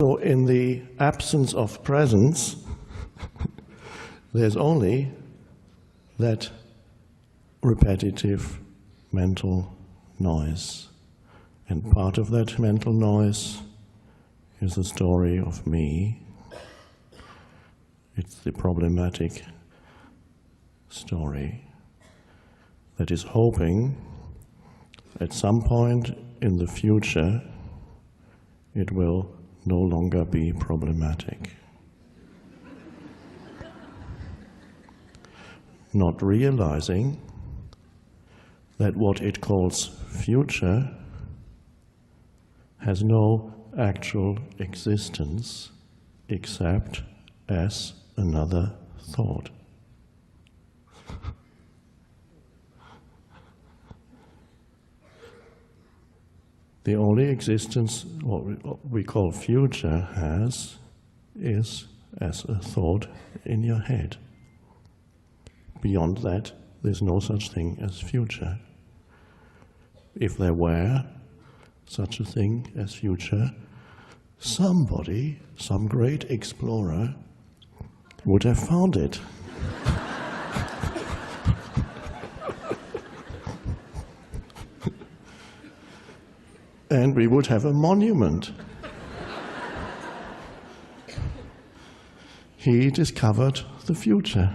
So in the absence of presence, there's only that repetitive mental noise. And part of that mental noise is the story of me. It's the problematic story that is hoping at some point in the future it will no longer be problematic. Not realizing that what it calls future has no actual existence except as another thought. The only existence what we call future has is as a thought in your head. Beyond that, there's no such thing as future. If there were such a thing as future, somebody, some great explorer, would have found it. And we would have a monument. He discovered the future.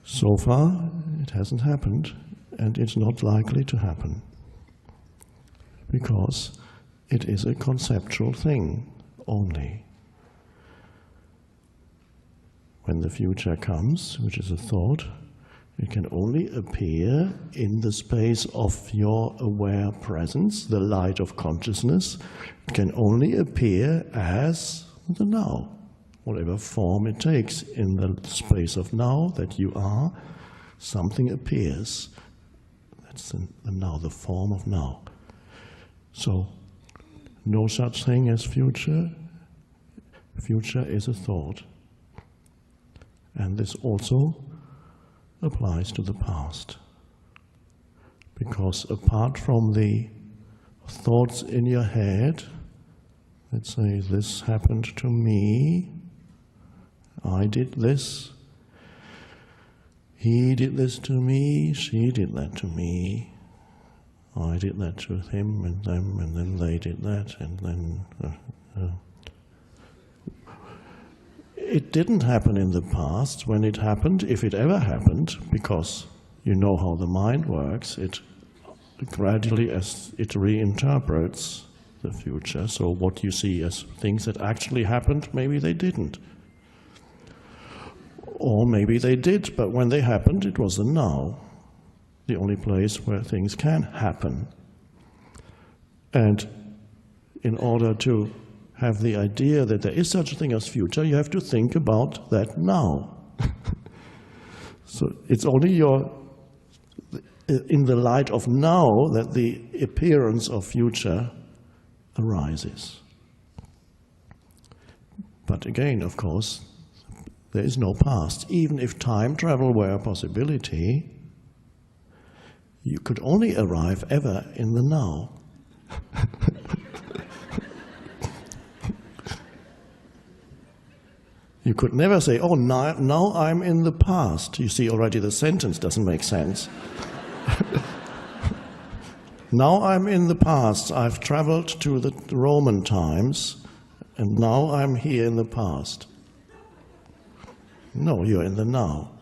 So far, it hasn't happened, and it's not likely to happen, because it is a conceptual thing only. When the future comes, which is a thought, it can only appear in the space of your aware presence, the light of consciousness. It can only appear as the now, whatever form it takes. In the space of now that you are, something appears. That's the now, the form of now. So, no such thing as future. Future is a thought. And this also applies to the past. Because apart from the thoughts in your head, let's say, this happened to me, I did this, he did this to me, she did that to me, I did that to him and them, and then they did that, and then... It didn't happen in the past. When it happened, if it ever happened, because you know how the mind works, it gradually, as it reinterprets the future. So what you see as things that actually happened, maybe they didn't. Or maybe they did, but when they happened, it was the now, the only place where things can happen. And in order to have the idea that there is such a thing as future, you have to think about that now. So it's only in the light of now that the appearance of future arises. But again, of course, there is no past. Even if time travel were a possibility, you could only arrive ever in the now. You could never say, oh, now I'm in the past. You see, already the sentence doesn't make sense. Now I'm in the past. I've traveled to the Roman times, and now I'm here in the past. No, you're in the now.